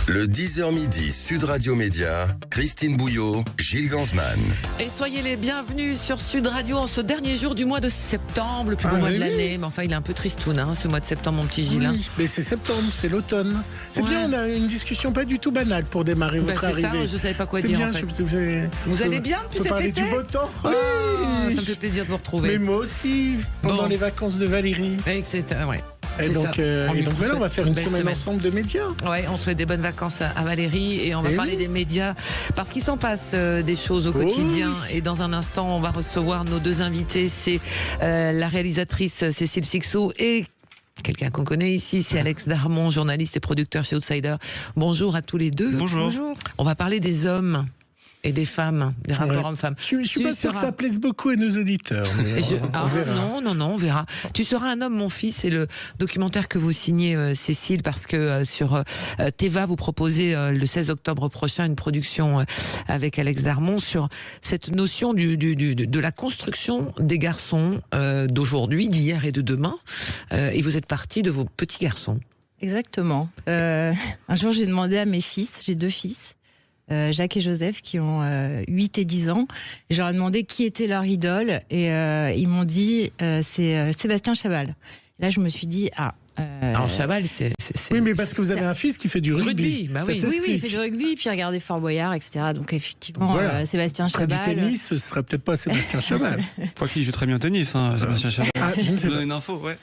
Le 10h midi, Sud Radio Média, Christine Bouillot, Gilles Gansman. Et soyez les bienvenus sur Sud Radio en ce dernier jour du mois de septembre, le plus beau mois de l'année. Mais enfin, il est un peu tristoun, ce mois de septembre, mon petit Gilles. Oui, mais c'est septembre, c'est l'automne. C'est bien, on a une discussion pas du tout banale pour démarrer votre arrivée. C'est ça, je savais pas quoi dire bien, en fait. Vous allez bien depuis cet parler été du beau temps. Oh, ça me fait plaisir de vous retrouver. Mais moi aussi, pendant les vacances de Valérie. Etc. Ouais. Et donc voilà, on va faire une semaine ensemble de médias. Ouais, on souhaite des bonnes vacances à Valérie et on va parler des médias parce qu'il s'en passe des choses au quotidien. Et dans un instant, on va recevoir nos deux invités. C'est la réalisatrice Cécile Sixou et quelqu'un qu'on connaît ici, c'est Alex Darmon, journaliste et producteur chez Outsider. Bonjour à tous les deux. Bonjour. On va parler des hommes et des femmes, des rapports hommes-femmes. Je suis pas sûr que ça plaise beaucoup à nos auditeurs. Mais on verra. Non, on verra. Tu seras un homme, mon fils, c'est le documentaire que vous signez, Cécile, parce que sur Teva, vous proposez le 16 octobre prochain une production avec Alex Darmon sur cette notion de la construction des garçons d'aujourd'hui, d'hier et de demain. Et vous êtes parti de vos petits garçons. Exactement. Un jour, j'ai demandé à mes fils, j'ai deux fils, Jacques et Joseph, qui ont 8 et 10 ans. Je leur ai demandé qui était leur idole et ils m'ont dit c'est Sébastien Chabal. Là, je me suis dit alors Chabal, c'est oui, mais parce que vous avez un fils qui fait du rugby. Bah oui, il fait du rugby, puis il regardait Fort Boyard, etc. Donc effectivement, voilà. Sébastien Chabal. Du tennis, ce serait peut-être pas Sébastien Chabal. Quoi qu'il joue très bien au tennis, Sébastien Chabal. Je ne sais pas. Une info, ouais.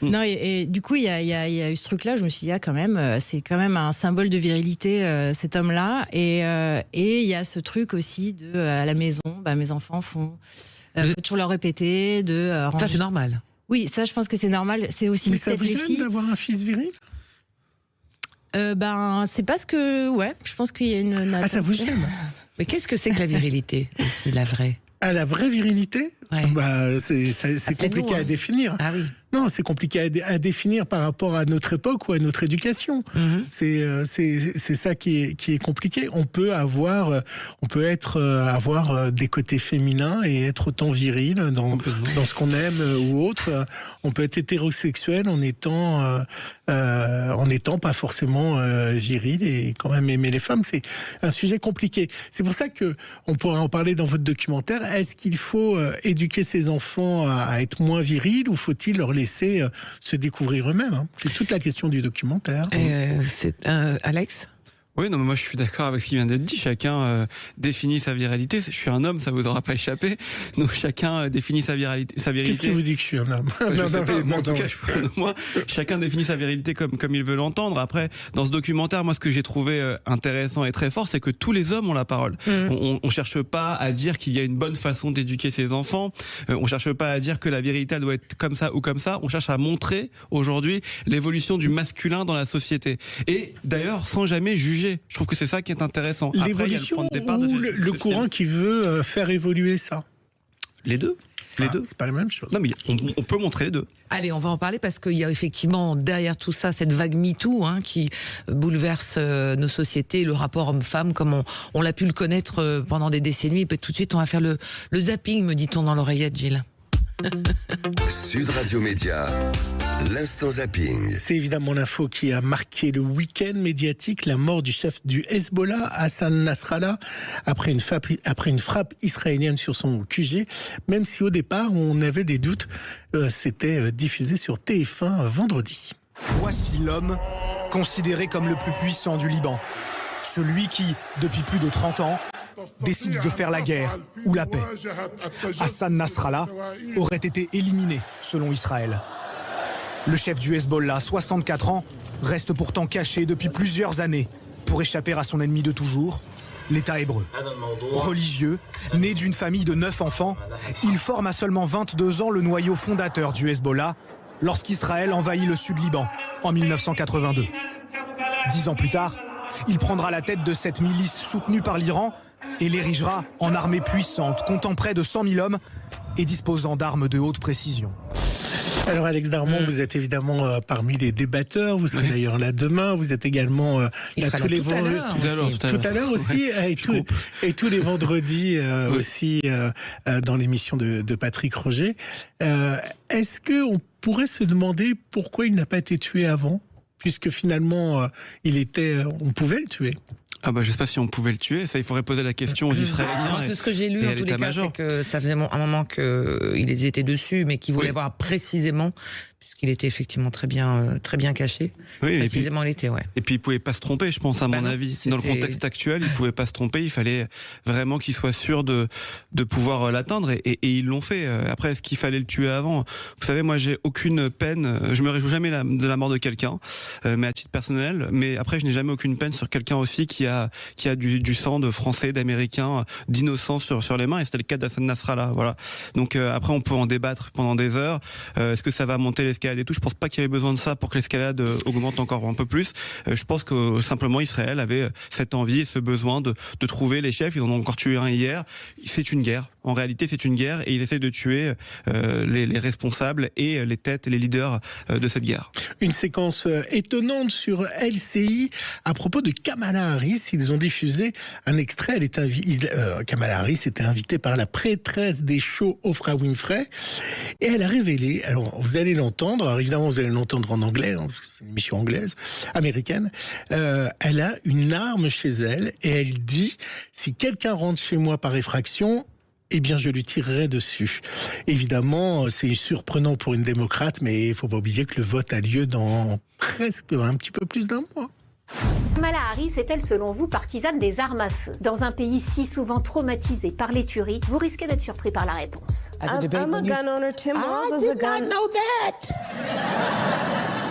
Non, et du coup, il y a eu ce truc-là. Je me suis dit, quand même, c'est quand même un symbole de virilité, cet homme-là. Et il y a ce truc aussi de à la maison, mes enfants faut toujours leur répéter ça, c'est normal. Oui, ça, je pense que c'est normal. C'est aussi mais ça vous les gêne filles d'avoir un fils viril? C'est parce que, je pense qu'il y a une... Ah, ça vous gêne? Mais qu'est-ce que c'est que la virilité, aussi, la vraie? Ah, la vraie virilité? C'est compliqué à définir. Ah oui. Non, c'est compliqué à définir par rapport à notre époque ou à notre éducation. C'est ça qui est compliqué. On peut avoir des côtés féminins et être autant viril dans ce qu'on aime ou autre. On peut être hétérosexuel en étant pas forcément viril et quand même aimer les femmes. C'est un sujet compliqué. C'est pour ça que on pourra en parler dans votre documentaire. Est-ce qu'il faut éduquer ses enfants à être moins virils ou faut-il leur laisser se découvrir eux-mêmes? C'est toute la question du documentaire. Alex? Oui, non, mais moi je suis d'accord avec ce qui vient d'être dit. Chacun définit sa virilité. Je suis un homme, ça vous aura pas échappé. Donc chacun définit sa virilité. Qu'est-ce qui vous dit que je suis un homme? Je sais pas, mais en tout cas, moi, chacun définit sa virilité comme il veut l'entendre. Après, dans ce documentaire, moi, ce que j'ai trouvé intéressant et très fort, c'est que tous les hommes ont la parole. On cherche pas à dire qu'il y a une bonne façon d'éduquer ses enfants. On cherche pas à dire que la virilité elle doit être comme ça ou comme ça. On cherche à montrer aujourd'hui l'évolution du masculin dans la société. Et d'ailleurs, sans jamais juger. Je trouve que c'est ça qui est intéressant. L'évolution ou le courant qui veut faire évoluer ça? Les deux. Les deux. C'est pas la même chose. Non, mais on peut montrer les deux. Allez, on va en parler parce qu'il y a effectivement derrière tout ça cette vague MeToo qui bouleverse nos sociétés, le rapport homme-femme comme on l'a pu le connaître pendant des décennies. Et puis tout de suite, on va faire le zapping, me dit-on dans l'oreillette, Gilles. Sud Radio Média, l'instant zapping. C'est évidemment l'info qui a marqué le week-end médiatique, la mort du chef du Hezbollah, Hassan Nasrallah, après une frappe israélienne sur son QG. Même si au départ, on avait des doutes, c'était diffusé sur TF1 vendredi. Voici l'homme considéré comme le plus puissant du Liban. Celui qui, depuis plus de 30 ans, décide de faire la guerre ou la paix. Hassan Nasrallah aurait été éliminé, selon Israël. Le chef du Hezbollah, 64 ans, reste pourtant caché depuis plusieurs années pour échapper à son ennemi de toujours, l'État hébreu. Religieux, né d'une famille de 9 enfants, il forme à seulement 22 ans le noyau fondateur du Hezbollah lorsqu'Israël envahit le sud-Liban en 1982. 10 ans plus tard, il prendra la tête de cette milice soutenue par l'Iran et l'érigera en armée puissante, comptant près de 100 000 hommes et disposant d'armes de haute précision. Alors Alex Darmon, vous êtes évidemment parmi les débatteurs, vous serez d'ailleurs là demain, vous êtes également là tous les vendredis, tout à l'heure aussi, et tous les vendredis aussi dans l'émission de Patrick Roger. Est-ce qu'on pourrait se demander pourquoi il n'a pas été tué avant ? puisque finalement, on pouvait le tuer. Ah bah je sais pas si on pouvait le tuer, ça il faudrait poser la question aux Israéliens. De ce que j'ai lu en tous les cas, c'est que ça faisait un moment qu'ils étaient dessus, mais qu'ils voulaient voir précisément, puisqu'il était effectivement très bien caché. Oui, précisément l'été, ouais. Et puis il pouvait pas se tromper, je pense, à mon avis. Dans le contexte actuel, il pouvait pas se tromper, il fallait vraiment qu'il soit sûr de pouvoir l'atteindre, et ils l'ont fait. Après, est-ce qu'il fallait le tuer avant ? Vous savez, moi j'ai aucune peine, je me réjouis jamais de la mort de quelqu'un, mais à titre personnel, mais après je n'ai jamais aucune peine sur quelqu'un aussi qui a du sang de Français, d'Américains, d'innocents sur les mains, et c'était le cas d'Hassan Nasrallah, voilà. Donc après on peut en débattre pendant des heures, est-ce que ça va monter l'escalade et tout ? Je pense pas qu'il y avait besoin de ça pour que l'escalade augmente encore un peu plus. Je pense que simplement Israël avait cette envie et ce besoin de trouver les chefs. Ils en ont encore tué un hier. C'est une guerre. En réalité, c'est une guerre, et ils essayent de tuer les responsables et les têtes et les leaders de cette guerre. Une séquence étonnante sur LCI à propos de Kamala Harris. Ils ont diffusé un extrait. Kamala Harris était invitée par la prêtresse des shows Oprah Winfrey, et elle a révélé, alors vous allez l'entendre, alors évidemment vous allez l'entendre en anglais, parce que c'est une émission américaine, elle a une arme chez elle, et elle dit, si quelqu'un rentre chez moi par effraction, eh bien, je lui tirerai dessus. Évidemment, c'est surprenant pour une démocrate, mais il ne faut pas oublier que le vote a lieu dans presque un petit peu plus d'un mois. Kamala Harris est-elle, selon vous, partisane des armes à feu ? Dans un pays si souvent traumatisé par les tueries, vous risquez d'être surpris par la réponse. I'm a gun owner. Tim Walz is a gun. I did not know that.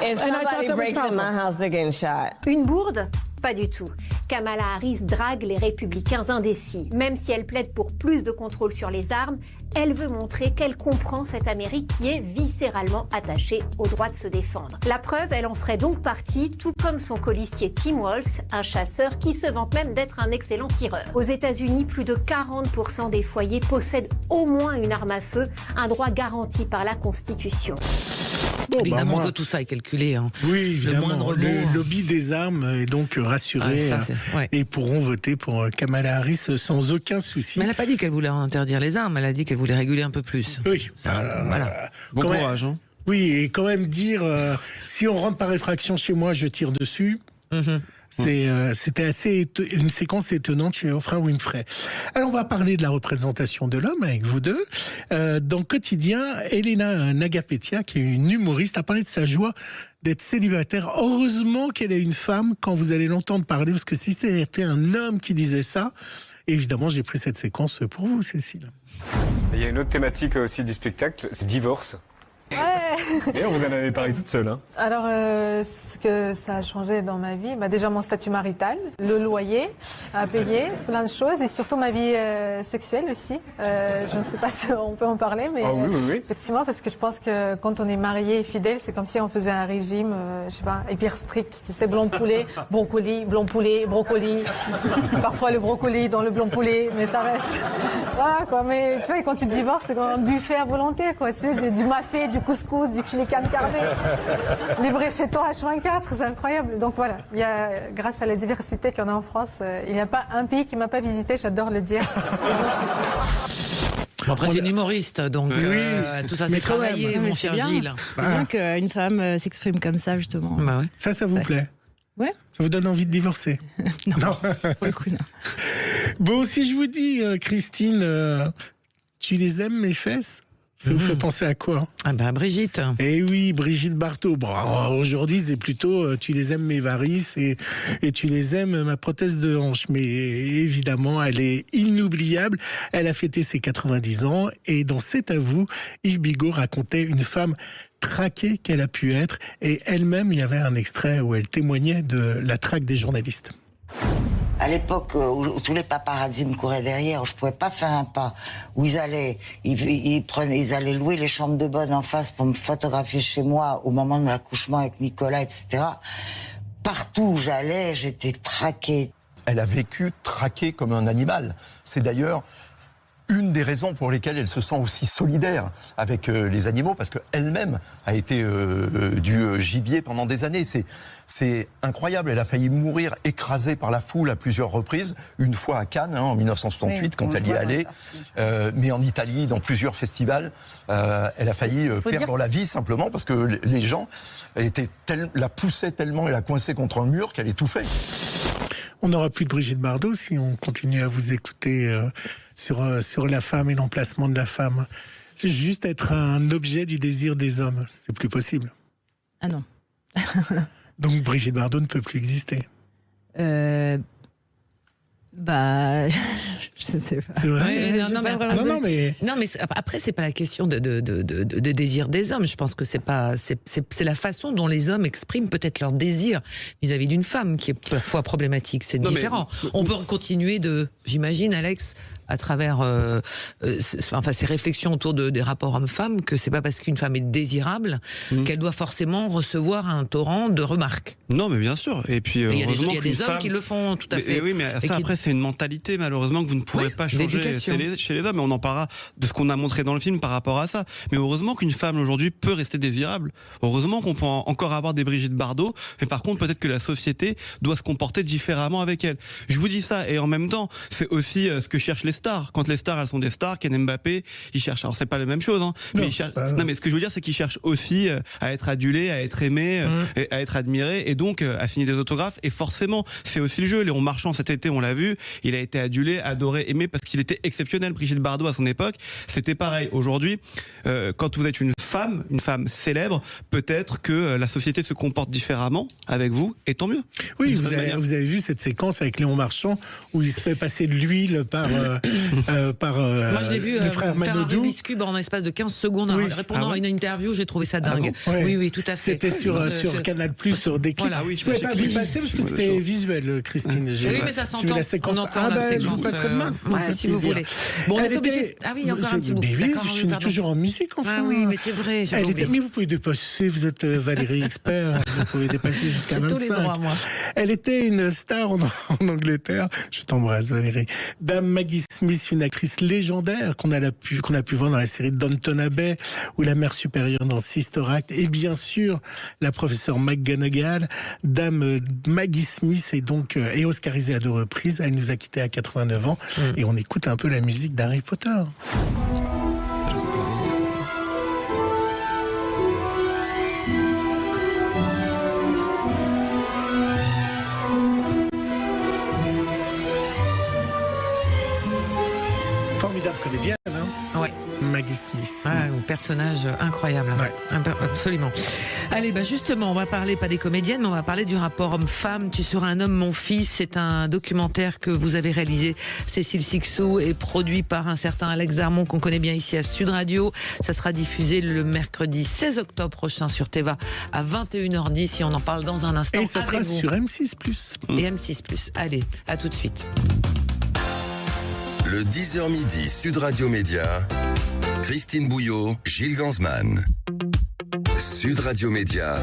If somebody breaks in my house, they're getting shot. Une bourde ? Pas du tout. Kamala Harris drague les républicains indécis. Même si elle plaide pour plus de contrôle sur les armes, elle veut montrer qu'elle comprend cette Amérique qui est viscéralement attachée au droit de se défendre. La preuve, elle en ferait donc partie, tout comme son colistier Tim Walz, un chasseur qui se vante même d'être un excellent tireur. Aux États-Unis, plus de 40% des foyers possèdent au moins une arme à feu, un droit garanti par la Constitution. Évidemment que tout ça est calculé. Hein. Oui, évidemment. Le lobby des armes est donc rassuré et pourront voter pour Kamala Harris sans aucun souci. Mais elle n'a pas dit qu'elle voulait interdire les armes, elle a dit qu'elle voulait réguler un peu plus. Oui. Voilà. Bon courage. Hein. Oui, et quand même dire, si on rentre par effraction chez moi, je tire dessus. C'était une séquence étonnante chez Oprah Winfrey. Alors on va parler de la représentation de l'homme avec vous deux. Dans Quotidien, Elena Nagapetia, qui est une humoriste, a parlé de sa joie d'être célibataire. Heureusement qu'elle est une femme quand vous allez l'entendre parler, parce que si c'était un homme qui disait ça, évidemment j'ai pris cette séquence pour vous, Cécile. Il y a une autre thématique aussi du spectacle, c'est divorce. Ouais. D'ailleurs, vous en avez parlé toute seule. Hein. Alors, ce que ça a changé dans ma vie, déjà mon statut marital, le loyer à payer, plein de choses, et surtout ma vie sexuelle aussi. Je ne sais pas si on peut en parler, mais oui. Effectivement, parce que je pense que quand on est marié et fidèle, c'est comme si on faisait un régime, je sais pas, hyper strict. Tu sais, blanc poulet, brocoli, blanc poulet, brocoli. Parfois le brocoli dans le blanc poulet, mais ça reste. Voilà, quoi. Mais tu vois, quand tu divorces, c'est comme un buffet à volonté, quoi. Tu sais, du mafé, du couscous, du chili con carne, livré chez toi H24, c'est incroyable. Donc voilà, grâce à la diversité qu'il y en a en France, il n'y a pas un pays qui m'a pas visité, j'adore le dire. Bon, après, c'est une humoriste, donc tout ça c'est travaillé, mon cher Gilles. C'est bien qu'une femme s'exprime comme ça, justement. Bah ouais. Ça vous plaît ? Ouais. Ça vous donne envie de divorcer ? Non. Pour le coup, non. Bon, si je vous dis, Christine, tu les aimes, mes fesses ? Ça vous fait penser à quoi ? Ah ben Brigitte. Eh oui, Brigitte Bardot. Bon, aujourd'hui, c'est plutôt tu les aimes mes varices et tu les aimes ma prothèse de hanche. Mais évidemment, elle est inoubliable. Elle a fêté ses 90 ans et dans C'est à vous, Yves Bigot racontait une femme traquée qu'elle a pu être. Et elle-même, il y avait un extrait où elle témoignait de la traque des journalistes. À l'époque où tous les paparazzis me couraient derrière, où je pouvais pas faire un pas, où ils allaient louer les chambres de bonne en face pour me photographier chez moi au moment de l'accouchement avec Nicolas, etc. Partout où j'allais, j'étais traquée. Elle a vécu traquée comme un animal. C'est d'ailleurs une des raisons pour lesquelles elle se sent aussi solidaire avec les animaux, parce qu'elle-même a été du gibier pendant des années. C'est incroyable. Elle a failli mourir écrasée par la foule à plusieurs reprises. Une fois à Cannes, en 1968, quand elle y est allée. Mais en Italie, dans plusieurs festivals. Elle a failli perdre la vie simplement parce que les gens la poussaient tellement et la coinçaient contre un mur qu'elle étouffait. On n'aura plus de Brigitte Bardot si on continue à vous écouter sur la femme et l'emplacement de la femme. C'est juste être un objet du désir des hommes. C'est plus possible. Ah non. Donc Brigitte Bardot ne peut plus exister. Je sais pas. C'est vrai. Ouais, non, mais après c'est pas la question de désir des hommes. Je pense que c'est la façon dont les hommes expriment peut-être leur désir vis-à-vis d'une femme qui est parfois problématique. C'est différent. On peut continuer j'imagine, Alex, à travers ces réflexions autour des rapports hommes-femmes, que c'est pas parce qu'une femme est désirable qu'elle doit forcément recevoir un torrent de remarques. Non, mais bien sûr. Et puis, il y a des hommes qui le font tout à fait. Oui, mais ça, après, c'est une mentalité, malheureusement, que vous ne pourrez pas changer chez les hommes. Et on en parlera de ce qu'on a montré dans le film par rapport à ça. Mais heureusement qu'une femme, aujourd'hui, peut rester désirable. Heureusement qu'on peut encore avoir des Brigitte Bardot. Mais par contre, peut-être que la société doit se comporter différemment avec elle. Je vous dis ça. Et en même temps, c'est aussi ce que cherchent les stars. Quand les stars, elles sont des stars, Ken Mbappé, ils cherchent. Alors, c'est pas la même chose, hein. Non, Non, mais ce que je veux dire, c'est qu'ils cherchent aussi à être adulés, à être aimés, à être admirés, et donc à signer des autographes. Et forcément, c'est aussi le jeu. Léon Marchand, cet été, on l'a vu, il a été adulé, adoré, aimé, parce qu'il était exceptionnel. Brigitte Bardot, à son époque, c'était pareil. Aujourd'hui, quand vous êtes une femme célèbre, peut-être que la société se comporte différemment avec vous, et tant mieux. Oui, vous avez vu cette séquence avec Léon Marchand où il se fait passer de l'huile par Moi, je l'ai vu le frère faire un Manodou. Rubik's Cube en espace de 15 secondes, répondant à une interview. J'ai trouvé ça dingue. Oui, tout à fait. C'était sur Canal+, sur des clips. Voilà, je ne pouvais pas vous passer parce que c'était visuel, Christine. Oui, mais ça s'entend. On entend la séquence. Je vous passerai demain. Si vous voulez. Bon, on est obligé. Ah oui, encore un petit bout. Je suis toujours en musique, enfin. Ah oui, mais c'est vrai. Mais vous pouvez dépasser, vous êtes Valérie expert, vous pouvez dépasser jusqu'à 25. J'ai tous les droits, moi. Elle était une star en Angleterre. Je t'embrasse, Valérie. Dame Maggie Smith, une actrice légendaire qu'on a pu voir dans la série Downton Abbey ou La Mère supérieure dans Sister Act, et bien sûr la professeure McGonagall. Dame Maggie Smith est oscarisée à 2 reprises. Elle nous a quittés à 89 ans et on écoute un peu la musique d'Harry Potter. Formidable comédienne, hein? Ouais. Maggie Smith. Ah, un personnage incroyable. Ouais. Absolument. Allez, justement, on va parler pas des comédiennes, mais on va parler du rapport homme-femme. Tu seras un homme, mon fils. C'est un documentaire que vous avez réalisé, Cécile Sixou, et produit par un certain Alex Darmon, qu'on connaît bien ici à Sud Radio. Ça sera diffusé le mercredi 16 octobre prochain sur Teva à 21h10. Et on en parle dans un instant. Et ça sera sur M6+. Et M6+. Allez, à tout de suite. Le 10h midi, Sud Radio Média, Christine Bouillot, Gilles Gansman. Sud Radio Média,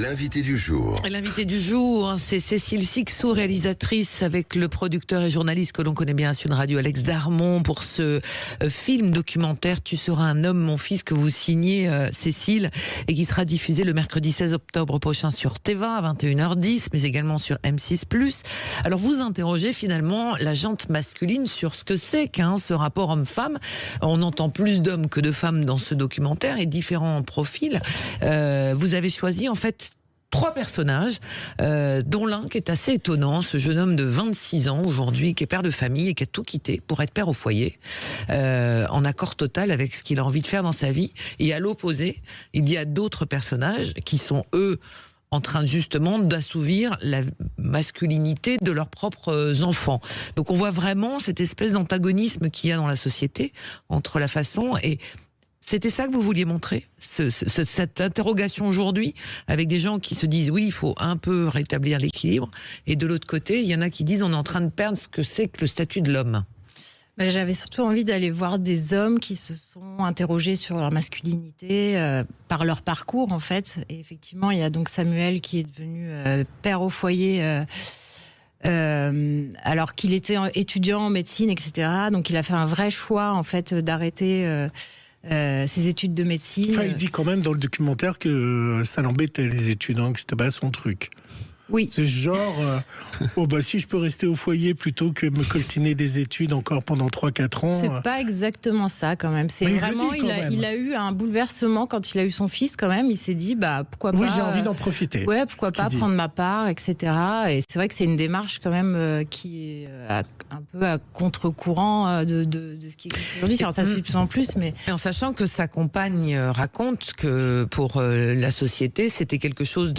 l'invité du jour. L'invité du jour, c'est Cécile Sixou, réalisatrice, avec le producteur et journaliste que l'on connaît bien à Sud Radio, Alex Darmon, pour ce film documentaire « Tu seras un homme, mon fils » que vous signez, Cécile, et qui sera diffusé le mercredi 16 octobre prochain sur Teva à 21h10, mais également sur M6+. Alors vous interrogez finalement la gente masculine sur ce que c'est ce rapport homme-femme. On entend plus d'hommes que de femmes dans ce documentaire et différents profils. Vous avez choisi en fait 3 personnages, dont l'un qui est assez étonnant, ce jeune homme de 26 ans aujourd'hui, qui est père de famille et qui a tout quitté pour être père au foyer, en accord total avec ce qu'il a envie de faire dans sa vie. Et à l'opposé, il y a d'autres personnages qui sont, eux, en train justement d'assouvir la masculinité de leurs propres enfants. Donc on voit vraiment cette espèce d'antagonisme qu'il y a dans la société entre la façon et... C'était ça que vous vouliez montrer, cette interrogation aujourd'hui, avec des gens qui se disent oui, il faut un peu rétablir l'équilibre, et de l'autre côté, il y en a qui disent on est en train de perdre ce que c'est que le statut de l'homme. J'avais surtout envie d'aller voir des hommes qui se sont interrogés sur leur masculinité par leur parcours en fait. Et effectivement, il y a donc Samuel qui est devenu père au foyer alors qu'il était étudiant en médecine, etc. Donc il a fait un vrai choix en fait d'arrêter ses études de médecine. Enfin, il dit quand même dans le documentaire que ça l'embêtait les études, que c'était pas son truc. Oui. C'est genre, si je peux rester au foyer plutôt que me coltiner des études encore pendant 3-4 ans. C'est pas exactement ça quand même. C'est vraiment, il a eu un bouleversement quand il a eu son fils quand même. Il s'est dit, pourquoi pas. Oui, j'ai envie d'en profiter. Ouais, pourquoi pas prendre ma part, etc. Et c'est vrai que c'est une démarche quand même qui est un peu à contre-courant de ce qui existe aujourd'hui. Ça se fait de plus en plus, mais. Et en sachant que sa compagne raconte que pour la société, c'était quelque chose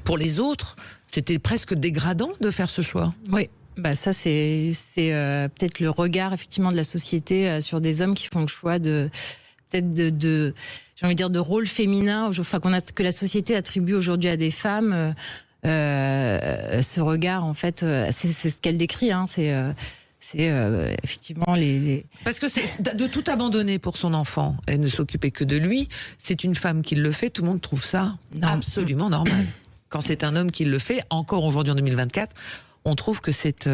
pour les autres. C'était presque dégradant de faire ce choix. Oui, ça c'est peut-être le regard effectivement de la société sur des hommes qui font le choix de j'ai envie de dire de rôle féminin, que la société attribue aujourd'hui à des femmes. Ce regard en fait, c'est ce qu'elle décrit. C'est effectivement Parce que c'est de tout abandonner pour son enfant et ne s'occuper que de lui. C'est une femme qui le fait. Tout le monde trouve ça absolument normal. Quand c'est un homme qui le fait, encore aujourd'hui en 2024, on trouve que c'est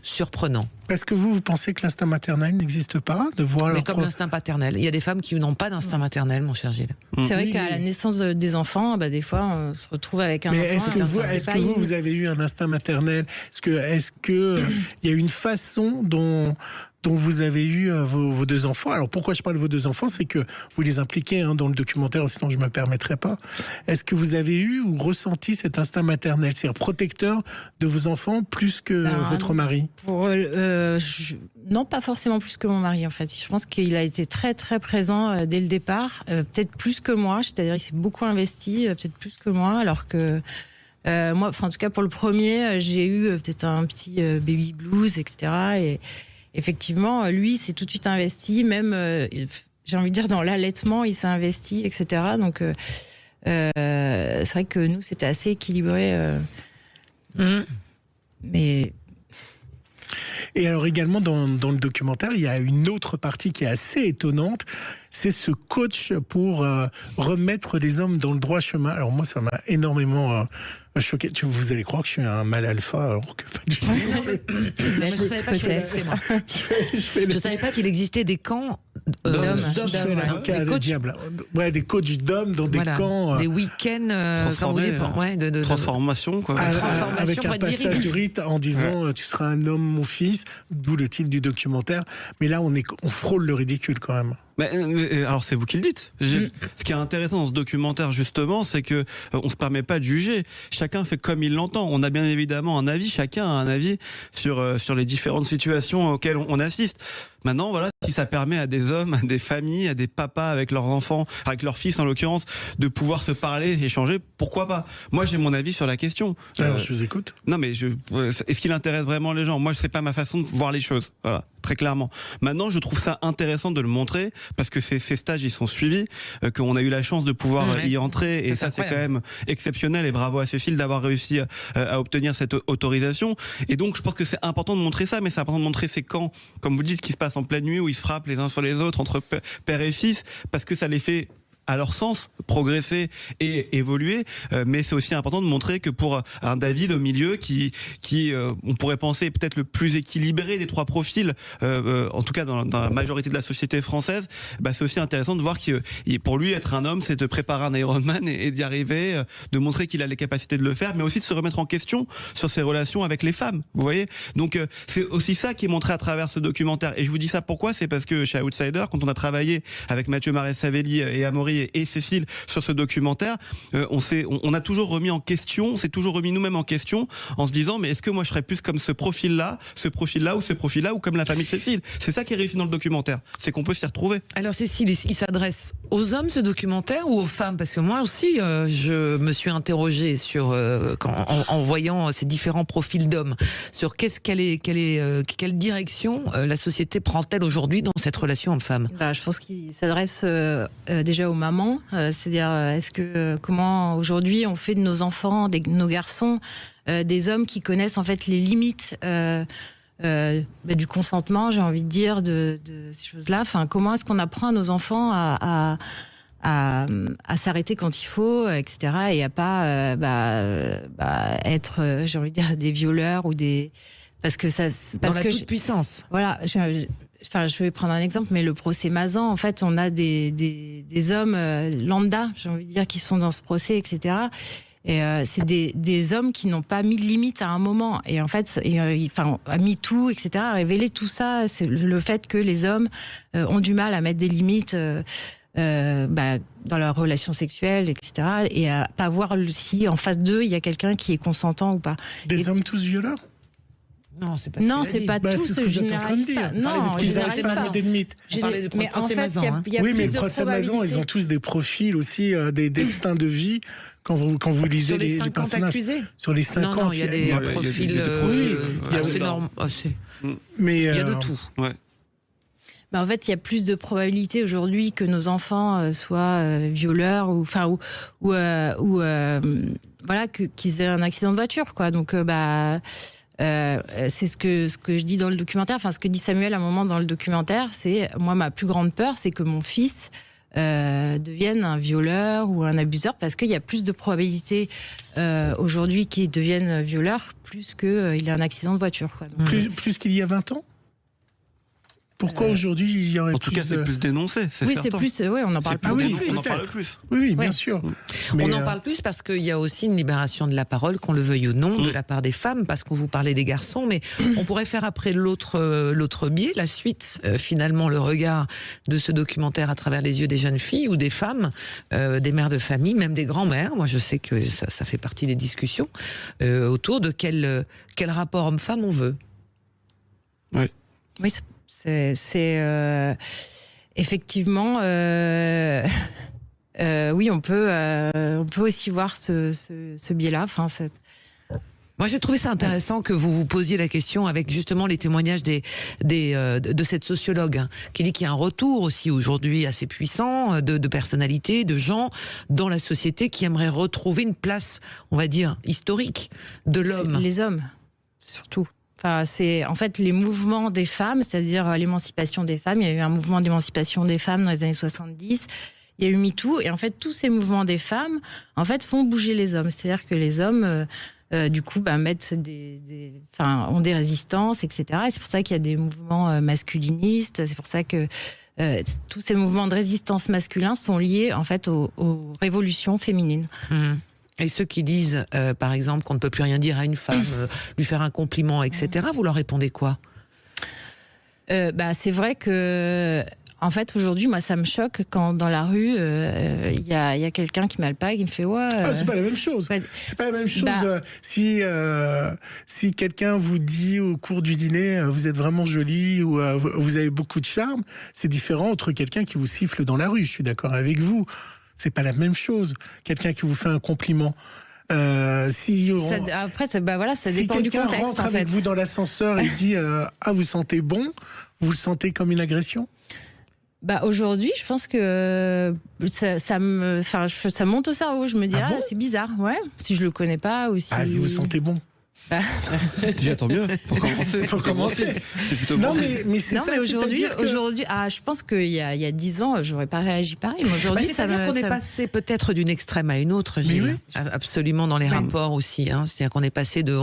surprenant. Parce que vous pensez que l'instinct maternel n'existe pas de voir Mais comme l'instinct paternel. Il y a des femmes qui n'ont pas d'instinct maternel, mon cher Gilles. C'est vrai qu'à la naissance des enfants, des fois, on se retrouve avec un enfant. Est-ce que vous avez eu un instinct maternel ? Est-ce que il y a une façon dont vous avez eu vos deux enfants. Alors pourquoi je parle de vos deux enfants, c'est que vous les impliquez dans le documentaire, sinon je ne me permettrais pas. Est-ce que vous avez eu ou ressenti cet instinct maternel, c'est-à-dire protecteur de vos enfants plus que votre mari ? Non, pas forcément plus que mon mari en fait. Je pense qu'il a été très très présent dès le départ, peut-être plus que moi, c'est-à-dire il s'est beaucoup investi, peut-être plus que moi, alors que moi, en tout cas pour le premier, j'ai eu peut-être un petit baby blues, etc. Et effectivement, lui, s'est tout de suite investi, même, j'ai envie de dire, dans l'allaitement, il s'est investi, etc. Donc, c'est vrai que nous, c'était assez équilibré. Mais... Et alors également, dans le documentaire, il y a une autre partie qui est assez étonnante. C'est ce coach pour remettre les hommes dans le droit chemin. Alors moi, ça m'a énormément choqué. Vous allez croire que je suis un mâle alpha, alors que pas du tout. Je ne savais pas qu'il existait des camps d'hommes. Des coachs d'hommes dans des camps. Des week-ends transformation, quoi. Avec un passage du rite en disant tu seras un homme, mon fils, d'où le titre du documentaire. Mais là, on frôle le ridicule quand même. Mais alors c'est vous qui le dites. Ce qui est intéressant dans ce documentaire justement, c'est que on se permet pas de juger. Chacun fait comme il l'entend. On a bien évidemment un avis. Chacun a un avis sur les différentes situations auxquelles on assiste. Maintenant, voilà, si ça permet à des hommes, à des familles, à des papas avec leurs enfants, avec leurs fils en l'occurrence, de pouvoir se parler, échanger, pourquoi pas ? Moi, j'ai mon avis sur la question. Alors, je vous écoute. Non, mais est-ce qu'il intéresse vraiment les gens ? Moi, c'est pas ma façon de voir les choses. Voilà, très clairement. Maintenant, je trouve ça intéressant de le montrer parce que ces stages, ils sont suivis, qu'on a eu la chance de pouvoir y entrer, et ça, c'est quand même exceptionnel. Et bravo à Cécile d'avoir réussi à obtenir cette autorisation. Et donc, je pense que c'est important de montrer ça, mais c'est important de montrer ces camps, comme vous le dites, qui se passent en pleine nuit où ils se frappent les uns sur les autres entre père et fils, parce que ça les fait à leur sens progresser et évoluer, mais c'est aussi important de montrer que pour un David au milieu qui on pourrait penser peut-être le plus équilibré des trois profils, en tout cas dans la majorité de la société française, c'est aussi intéressant de voir que pour lui être un homme, c'est de préparer un Ironman et d'y arriver, de montrer qu'il a les capacités de le faire, mais aussi de se remettre en question sur ses relations avec les femmes, vous voyez. Donc c'est aussi ça qui est montré à travers ce documentaire, et je vous dis ça pourquoi, c'est parce que chez Outsider, quand on a travaillé avec Mathieu Marès-Savelli et Amaury et Cécile sur ce documentaire, on a toujours remis en question, on s'est toujours remis nous-mêmes en question en se disant mais est-ce que moi je serais plus comme ce profil-là ou ce profil-là, ou comme la famille de Cécile. C'est ça qui est réussi dans le documentaire, c'est qu'on peut s'y retrouver. Alors Cécile, il s'adresse aux hommes ce documentaire ou aux femmes ? Parce que moi aussi je me suis interrogée sur en voyant ces différents profils d'hommes, sur quelle direction la société prend-elle aujourd'hui dans cette relation homme-femme ? Je pense qu'il s'adresse déjà aux mamans, c'est-à-dire comment aujourd'hui on fait de nos enfants, de nos garçons, des hommes qui connaissent en fait les limites du consentement, j'ai envie de dire, de ces choses-là. Enfin, comment est-ce qu'on apprend à nos enfants à à s'arrêter quand il faut, etc. Et à pas être, j'ai envie de dire, des violeurs ou des... Parce que ça... Dans la toute-puissance. Voilà, je vais prendre un exemple, mais le procès Mazan, en fait, on a des hommes lambda, j'ai envie de dire, qui sont dans ce procès, etc. Et c'est des hommes qui n'ont pas mis de limite à un moment. Et en fait, a mis tout, etc., a révélé tout ça. C'est le fait que les hommes ont du mal à mettre des limites dans leurs relations sexuelles, etc. Et à pas voir si en face d'eux, il y a quelqu'un qui est consentant ou pas. Des hommes tous violeurs ? Non, c'est pas tous, je généralise pas. Non, je généralise pas. Mais en fait, il y a oui, mais plus le de procès Mazan, ils ont tous des profils aussi, des destins de vie. Quand vous lisez les personnages. Accusés sur les 50, non, il y a des profils. C'est normal. Mais il y a de tout. Ouais. En fait, il y a plus de probabilités aujourd'hui que nos enfants soient violeurs qu'ils aient un accident de voiture, quoi. Donc, c'est ce que je dis dans le documentaire. Enfin, ce que dit Samuel à un moment dans le documentaire, c'est moi ma plus grande peur, c'est que mon fils devienne un violeur ou un abuseur, parce qu'il y a plus de probabilités aujourd'hui qu'il devienne violeur plus qu'il ait un accident de voiture, quoi. Donc, plus qu'il y a 20 ans. Pourquoi aujourd'hui il y aurait en tout cas, c'est plus dénoncé, c'est certain. C'est plus, on en parle plus. On en parle plus. Oui, bien sûr. Mais on en parle plus parce qu'il y a aussi une libération de la parole, qu'on le veuille ou non, de la part des femmes, parce qu'on vous parlait des garçons, mais on pourrait faire après l'autre biais, la suite, finalement, le regard de ce documentaire à travers les yeux des jeunes filles ou des femmes, des mères de famille, même des grands-mères. Moi, je sais que ça fait partie des discussions autour de quel rapport homme-femme on veut. Oui, c'est effectivement oui, on peut aussi voir ce biais-là. Enfin, moi, j'ai trouvé ça intéressant que vous vous posiez la question avec justement les témoignages de cette sociologue qui dit qu'il y a un retour aussi aujourd'hui assez puissant de personnalités, de gens dans la société qui aimeraient retrouver une place, on va dire, historique de l'homme. Les hommes, surtout. Enfin, c'est en fait les mouvements des femmes, c'est-à-dire l'émancipation des femmes. Il y a eu un mouvement d'émancipation des femmes dans les années 70. Il y a eu MeToo, et en fait tous ces mouvements des femmes, en fait, font bouger les hommes. C'est-à-dire que les hommes, du coup, mettent ont des résistances, etc. Et c'est pour ça qu'il y a des mouvements masculinistes. C'est pour ça que tous ces mouvements de résistance masculins sont liés en fait aux révolutions féminines. Et ceux qui disent, par exemple, qu'on ne peut plus rien dire à une femme, lui faire un compliment, etc., vous leur répondez quoi ? C'est vrai que, en fait, aujourd'hui, moi, ça me choque quand dans la rue, il y a quelqu'un qui m'alpague, il me fait c'est pas la même chose. C'est pas la même chose si quelqu'un vous dit au cours du dîner, vous êtes vraiment jolie ou vous avez beaucoup de charme. C'est différent entre quelqu'un qui vous siffle dans la rue. Je suis d'accord avec vous. C'est pas la même chose. Quelqu'un qui vous fait un compliment. Après, ça dépend du contexte. Si quelqu'un rentre avec vous dans l'ascenseur et dit vous sentez bon, vous le sentez comme une agression ? Aujourd'hui, je pense que ça monte au cerveau. Je me dis c'est bizarre, si je le connais pas ou si vous sentez bon. Déjà, tant mieux. Pour commencer. C'est plutôt bon. Mais aujourd'hui, je pense qu'il y a 10 ans, j'aurais pas réagi pareil. Mais aujourd'hui, c'est-à-dire qu'on est passé peut-être d'une extrême à une autre, Gilles. Absolument, dans les rapports aussi. C'est-à-dire qu'on est passé de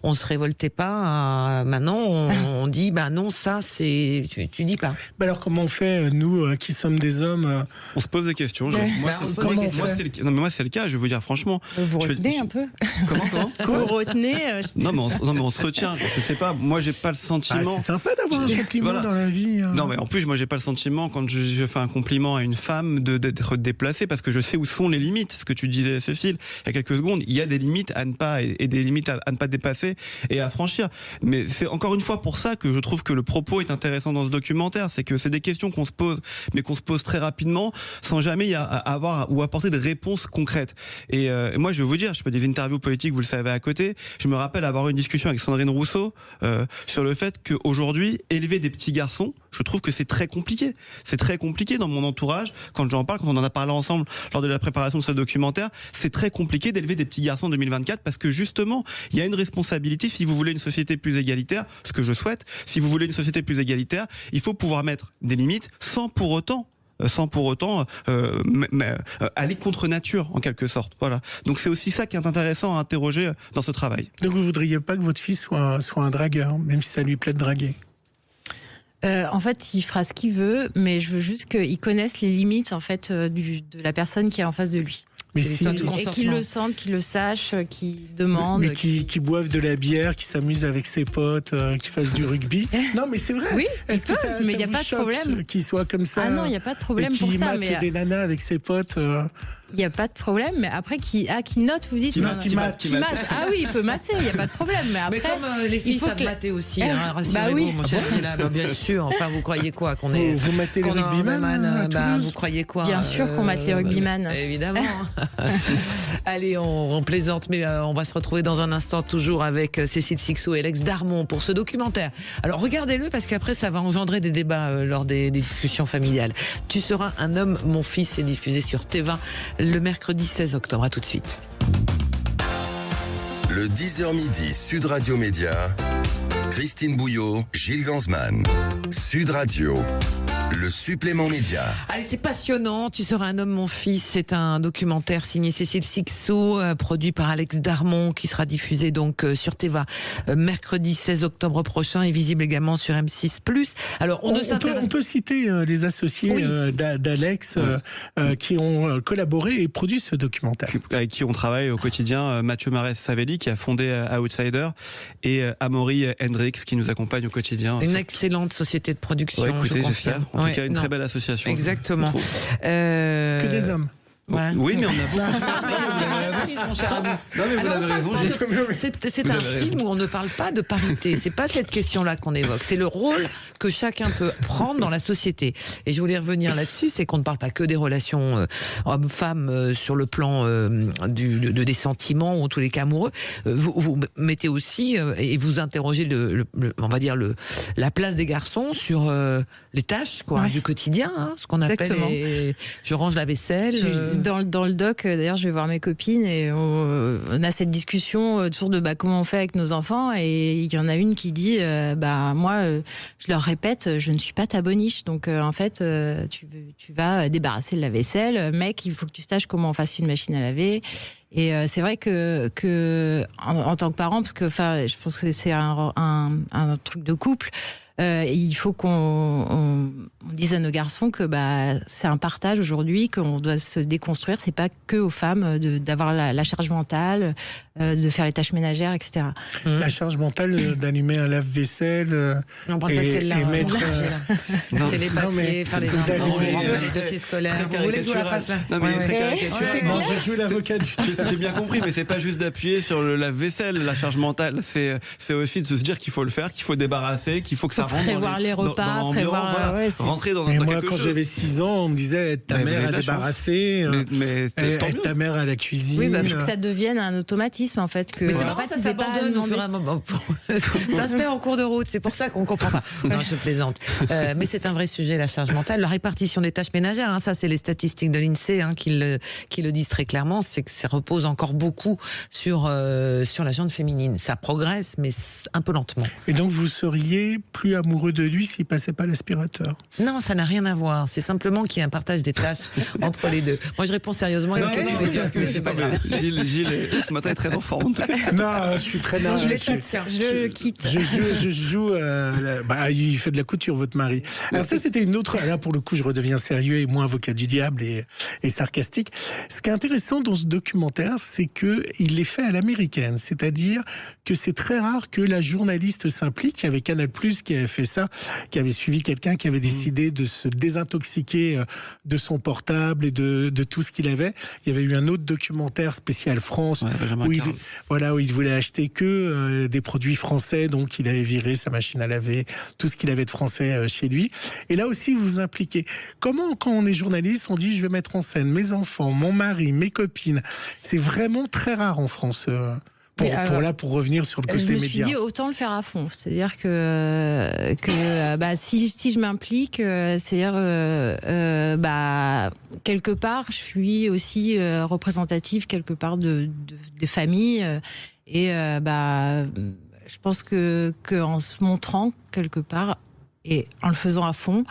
on se révoltait pas à maintenant on dit non, ça c'est tu dis pas. Alors comment on fait, nous qui sommes des hommes On se pose des questions. Moi, c'est le cas. Je vais vous dire franchement. Vous retenez un peu. Comment vous retenez. Non, mais on se retient. Je sais pas. Moi, j'ai pas le sentiment. C'est sympa d'avoir un compliment dans la vie. Non, mais en plus, moi, j'ai pas le sentiment quand je fais un compliment à une femme d'être déplacé, parce que je sais où sont les limites. Ce que tu disais, Cécile, il y a quelques secondes, il y a des limites à ne pas et des limites à ne pas dépasser et à franchir. Mais c'est encore une fois pour ça que je trouve que le propos est intéressant dans ce documentaire, c'est que c'est des questions qu'on se pose, mais qu'on se pose très rapidement, sans jamais avoir ou apporter de réponses concrètes. Et moi, je vais vous dire, je fais des interviews politiques, vous le savez, à côté. Je me rappelle avoir eu une discussion avec Sandrine Rousseau sur le fait qu'aujourd'hui, élever des petits garçons, je trouve que c'est très compliqué. C'est très compliqué dans mon entourage. Quand j'en parle, quand on en a parlé ensemble lors de la préparation de ce documentaire, c'est très compliqué d'élever des petits garçons en 2024 parce que justement, il y a une responsabilité. Si vous voulez une société plus égalitaire, ce que je souhaite, si vous voulez une société plus égalitaire, il faut pouvoir mettre des limites sans pour autant sans pour autant aller contre nature, en quelque sorte. Voilà. Donc c'est aussi ça qui est intéressant à interroger dans ce travail. Donc vous voudriez pas que votre fils soit un dragueur, même si ça lui plaît de draguer? En fait, il fera ce qu'il veut, mais je veux juste qu'il connaisse les limites en fait de la personne qui est en face de lui. Mais et qu'il le sente, qu'il le sache, qu'il demande. Mais qui boive de la bière, qui s'amuse avec ses potes, qui fasse du rugby. Non, mais c'est vrai. Oui, est-ce que ça mais il n'y a vous pas de problème qu'il soit comme ça? Ah non, il n'y a pas de problème pour ça. Mais des nanas avec ses potes. Il n'y a pas de problème, mais après qui note, vous dites. Qui mate. Ah oui, il peut mater, il n'y a pas de problème. Mais après, comme les filles savent mater aussi, rassurez-vous, oui. mon cher Gila, bien sûr. Enfin, vous croyez quoi qu'on est? Vous matez les rugbyman? Vous croyez quoi? Bien sûr qu'on mate les rugbyman. Évidemment. Allez, on plaisante, mais on va se retrouver dans un instant toujours avec Cécile Cixous et Alex Darmon pour ce documentaire. Alors regardez-le parce qu'après ça va engendrer des débats lors des discussions familiales. Tu seras un homme, mon fils, est diffusé sur TF1 le mercredi 16 octobre. À tout de suite. Le 10h midi, Sud Radio Média. Christine Bouillot, Gilles Ganzmann. Sud Radio. Le supplément média. Allez, c'est passionnant. Tu seras un homme, mon fils. C'est un documentaire signé Cécile Cixous, produit par Alex Darmon, qui sera diffusé donc sur TF1 mercredi 16 octobre prochain et visible également sur M6+. Alors, on peut citer les associés d'Alex qui ont collaboré et produit ce documentaire. Avec qui on travaille au quotidien, Mathieu Marès-Savelli, qui a fondé Outsider, et Amaury Hendrix, qui nous accompagne au quotidien. Une excellente société de production, écoutez, je confirme. En tout cas, une très belle association. Exactement. Que des hommes. Ouais. Oui, mais on a beaucoup. Non, mais vous avez raison. C'est un film où on ne parle pas de parité. C'est pas cette question-là qu'on évoque. C'est le rôle que chacun peut prendre dans la société. Et je voulais revenir là-dessus, c'est qu'on ne parle pas que des relations hommes-femmes sur le plan des sentiments ou en tous les cas amoureux. Vous mettez aussi et vous interrogez on va dire la place des garçons sur les tâches du quotidien, ce qu'on appelle. Je range la vaisselle. Dans le doc, d'ailleurs, je vais voir mes copines et on a cette discussion autour de comment on fait avec nos enfants. Et il y en a une qui dit moi, je leur répète, je ne suis pas ta boniche. Donc, en fait, tu vas débarrasser le lave-vaisselle. Mec, il faut que tu saches comment on fasse une machine à laver. Et c'est vrai que en tant que parent, parce que je pense que c'est un truc de couple, il faut qu'on dise à nos garçons que c'est un partage aujourd'hui, qu'on doit se déconstruire. C'est pas que aux femmes d'avoir la charge mentale, de faire les tâches ménagères, etc. La charge mentale d'allumer un lave-vaisselle et mettre. C'est les papiers, faire les dossiers scolaires. Vous voulez que je vous la fasse là? Non, mais très caricatural. Je joue l'avocat du J'ai bien compris, mais c'est pas juste d'appuyer sur le lave-vaisselle, la charge mentale. C'est aussi de se dire qu'il faut le faire, qu'il faut débarrasser, qu'il faut que ça rentre prévoir les repas, rentrer dans quelque chose. Moi, quand j'avais 6 ans, on me disait ta mère à débarrasser, ta mère à la cuisine. Oui, il faut que ça devienne un automatisme en fait. Mais c'est marrant, ça s'abandonne au fur et à mesure. Ça se fait en cours de route, c'est pour ça qu'on comprend pas. Non, je plaisante. Mais c'est un vrai sujet, la charge mentale, la répartition des tâches ménagères. Ça, c'est les statistiques de l'INSEE qui le disent très clairement. C'est que ça repose encore beaucoup sur la gente féminine. Ça progresse, mais un peu lentement. Et donc, vous seriez plus amoureux de lui s'il passait pas l'aspirateur? Non, ça n'a rien à voir. C'est simplement qu'il y a un partage des tâches entre les deux. Moi, je réponds sérieusement. Gilles, ce matin, est très en forme, en tout cas. Non, je suis très nerveux. Je quitte. Je joue. Il fait de la couture, votre mari. Alors ça, c'était une autre. Là, pour le coup, je redeviens sérieux et moins avocat du diable et sarcastique. Ce qui est intéressant dans ce documentaire, c'est que il est fait à l'américaine, c'est-à-dire que c'est très rare que la journaliste s'implique. Il y avait Canal+ qui avait fait ça, qui avait suivi quelqu'un qui avait décidé de se désintoxiquer de son portable et de tout ce qu'il avait. Il y avait eu un autre documentaire spécial France où il voulait acheter que des produits français, donc il avait viré sa machine à laver, tout ce qu'il avait de français chez lui. Et là aussi, vous vous impliquez. Comment, quand on est journaliste, on dit je vais mettre en scène mes enfants, mon mari, mes copines? C'est vraiment très rare en France. Pour revenir sur le côté média. Je me suis dit autant le faire à fond. C'est-à-dire que si je m'implique, c'est-à-dire quelque part, je suis aussi représentative quelque part des familles et je pense que en se montrant quelque part et en le faisant à fond,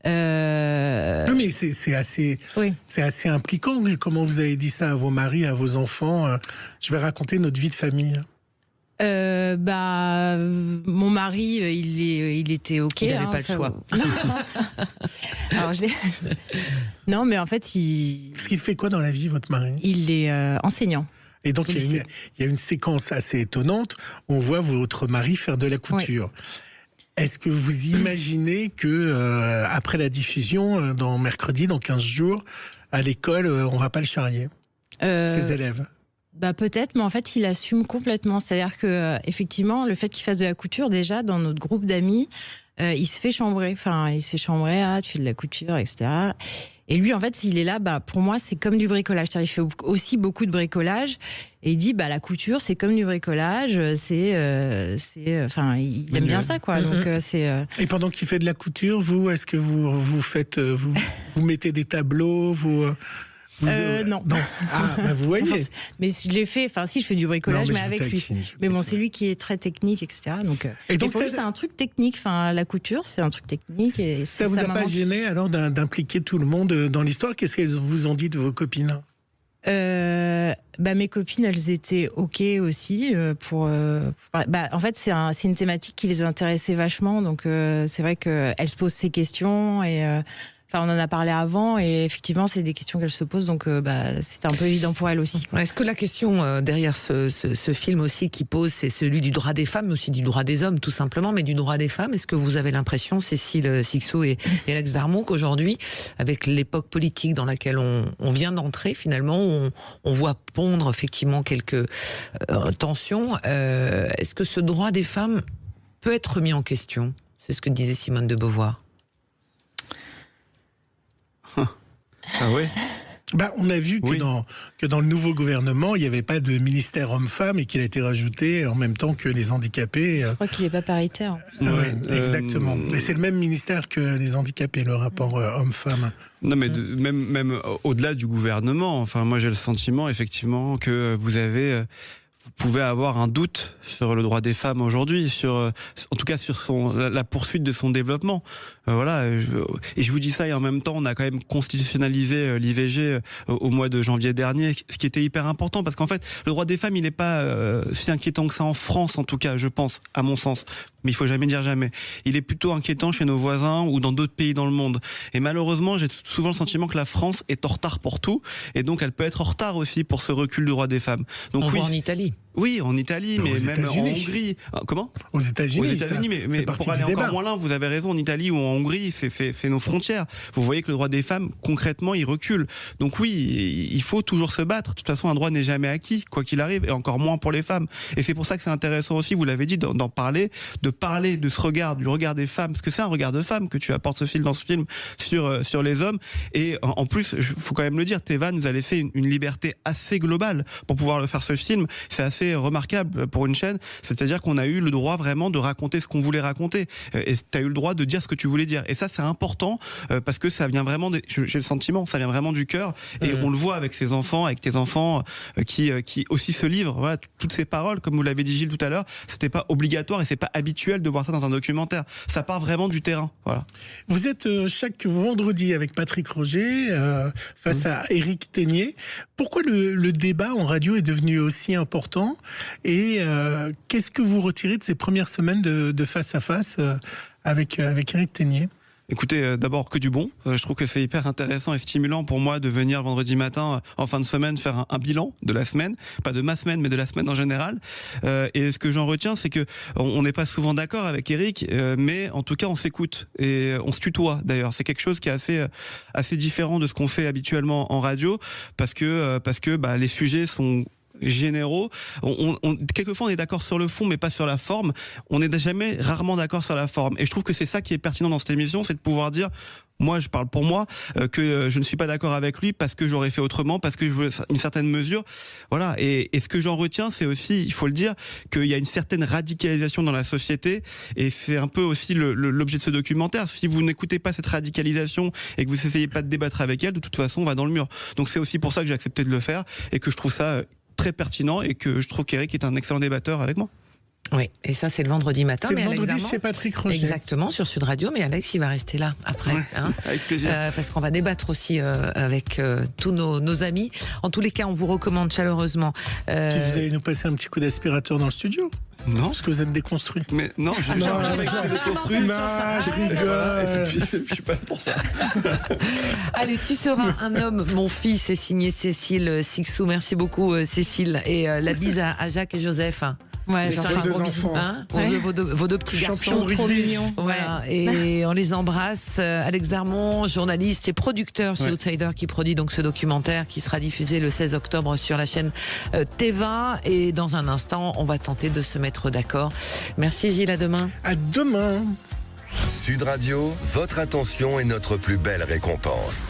Non, mais c'est assez impliquant. Comment vous avez dit ça à vos maris, à vos enfants? Je vais raconter notre vie de famille. Mon mari, il était OK. Il n'avait pas le choix. Alors, non, mais en fait, Parce qu'il fait quoi dans la vie, votre mari? Il est enseignant. Et donc, il y a une séquence assez étonnante. On voit votre mari faire de la couture. Ouais. Est-ce que vous imaginez que après la diffusion, dans mercredi, dans 15 jours, à l'école, on va pas le charrier, ses élèves? Peut-être, mais en fait, il assume complètement. C'est-à-dire que, effectivement, le fait qu'il fasse de la couture, déjà, dans notre groupe d'amis, il se fait chambrer. Enfin, il se fait chambrer, tu fais de la couture, etc. Et lui, en fait, il est là, pour moi, c'est comme du bricolage. C'est-à-dire, il fait aussi beaucoup de bricolage. Et il dit, la couture, c'est comme du bricolage. Il aime bien ça, quoi. Donc, Et pendant qu'il fait de la couture, vous, est-ce que vous faites, vous mettez des tableaux, non. Vous voyez. Mais je l'ai fait, je fais du bricolage, mais avec lui. Mais bon, c'est lui qui est très technique, etc. Donc, et pour lui, c'est un truc technique. La couture, c'est un truc technique. Et ça vous a pas gêné alors d'impliquer tout le monde dans l'histoire? Qu'est-ce qu'elles vous ont dit de vos copines? Mes copines, elles étaient OK aussi en fait, c'est une thématique qui les intéressait vachement. Donc, c'est vrai qu'elles se posent ces questions et. On en a parlé avant et effectivement, c'est des questions qu'elle se pose, donc c'était un peu évident pour elle aussi. Est-ce que la question derrière ce film aussi qui pose, c'est celui du droit des femmes, mais aussi du droit des hommes, tout simplement, mais du droit des femmes? Est-ce que vous avez l'impression, Cécile Sixou et Alex Darmon, qu'aujourd'hui, avec l'époque politique dans laquelle on vient d'entrer, finalement, on voit pondre effectivement quelques tensions, est-ce que ce droit des femmes peut être remis en question? C'est ce que disait Simone de Beauvoir. Ah ouais. On a vu que dans le nouveau gouvernement, il n'y avait pas de ministère homme-femme et qu'il a été rajouté en même temps que les handicapés. Je crois qu'il n'est pas paritaire. Exactement. Et c'est le même ministère que les handicapés, le rapport homme-femme. Non, mais même au-delà du gouvernement, moi j'ai le sentiment effectivement que vous pouvez avoir un doute sur le droit des femmes aujourd'hui, en tout cas sur la poursuite de son développement. Et je vous dis ça, et en même temps, on a quand même constitutionnalisé l'IVG au mois de janvier dernier, ce qui était hyper important, parce qu'en fait, le droit des femmes, il n'est pas si inquiétant que ça en France, en tout cas, je pense, à mon sens. Mais il faut jamais dire jamais. Il est plutôt inquiétant chez nos voisins ou dans d'autres pays dans le monde. Et malheureusement, j'ai souvent le sentiment que la France est en retard pour tout, et donc elle peut être en retard aussi pour ce recul du droit des femmes. Donc, voit en Italie. Oui, en Italie, mais même en Hongrie. Comment ? Aux États-Unis, mais pour aller encore moins loin, vous avez raison, en Italie ou en Hongrie, c'est nos frontières. Vous voyez que le droit des femmes, concrètement, il recule. Donc oui, il faut toujours se battre. De toute façon, un droit n'est jamais acquis, quoi qu'il arrive, et encore moins pour les femmes. Et c'est pour ça que c'est intéressant aussi, vous l'avez dit, d'en parler, de parler de ce regard, du regard des femmes, parce que c'est un regard de femme que tu apportes dans ce film sur les hommes. Et en plus, il faut quand même le dire, Teva nous a laissé une liberté assez globale pour pouvoir le faire, ce film. C'est assez remarquable pour une chaîne, c'est-à-dire qu'on a eu le droit vraiment de raconter ce qu'on voulait raconter, et tu as eu le droit de dire ce que tu voulais dire, et ça c'est important, parce que ça vient vraiment j'ai le sentiment, ça vient vraiment du cœur, et on le voit avec ses enfants, avec tes enfants qui aussi se livrent. Voilà, toutes ces paroles, comme vous l'avez dit Gilles tout à l'heure, c'était pas obligatoire et c'est pas habituel de voir ça dans un documentaire, ça part vraiment du terrain. Voilà. Vous êtes chaque vendredi avec Patrick Roger face à Éric Ténier. Pourquoi le débat en radio est devenu aussi important, et qu'est-ce que vous retirez de ces premières semaines de face à face avec Éric Ténier? Écoutez, d'abord que du bon. Je trouve que c'est hyper intéressant et stimulant pour moi de venir le vendredi matin, en fin de semaine, faire un bilan de la semaine, pas de ma semaine, mais de la semaine en général. Et ce que j'en retiens, c'est que on n'est pas souvent d'accord avec Éric, mais en tout cas on s'écoute et on se tutoie. D'ailleurs, c'est quelque chose qui est assez différent de ce qu'on fait habituellement en radio, parce que les sujets sont généraux. Quelquefois on est d'accord sur le fond mais pas sur la forme. On n'est jamais rarement d'accord sur la forme, et je trouve que c'est ça qui est pertinent dans cette émission, c'est de pouvoir dire, moi je parle pour moi, que je ne suis pas d'accord avec lui parce que j'aurais fait autrement, parce que je veux une certaine mesure. Voilà. Et ce que j'en retiens, c'est aussi, il faut le dire, qu'il y a une certaine radicalisation dans la société, et c'est un peu aussi l'objet de ce documentaire. Si vous n'écoutez pas cette radicalisation et que vous n'essayez pas de débattre avec elle, de toute façon on va dans le mur. Donc c'est aussi pour ça que j'ai accepté de le faire, et que je trouve ça très pertinent, et que je trouve qu'Éric est un excellent débatteur avec moi. Oui, et ça c'est le vendredi matin. C'est mais le vendredi Alex Darmon, chez Patrick Roger. Exactement, sur Sud Radio, mais Alex il va rester là après. Ouais, avec plaisir. Parce qu'on va débattre aussi avec tous nos amis. En tous les cas, on vous recommande chaleureusement. Puis vous allez nous passer un petit coup d'aspirateur dans le studio. Non. Parce que vous êtes déconstruit. Mais non, je suis déconstruit. Non, je rigole. Je suis pas là pour ça. Allez, tu seras un homme, mon fils, c'est signé Cécile Sixou. Merci beaucoup Cécile. Et la bise à Jacques et Joseph. Ouais, Sur vos un deux gros bisou, enfants. hein, pour Ouais. vos deux petits Champion garçons. de trop rugby. mignons. Voilà, et on les embrasse. Alex Darmon, journaliste et producteur chez Outsider, qui produit donc ce documentaire qui sera diffusé le 16 octobre sur la chaîne Teva. Et dans un instant, on va tenter de se mettre d'accord. Merci Gilles, à demain. À demain. Sud Radio, votre attention est notre plus belle récompense.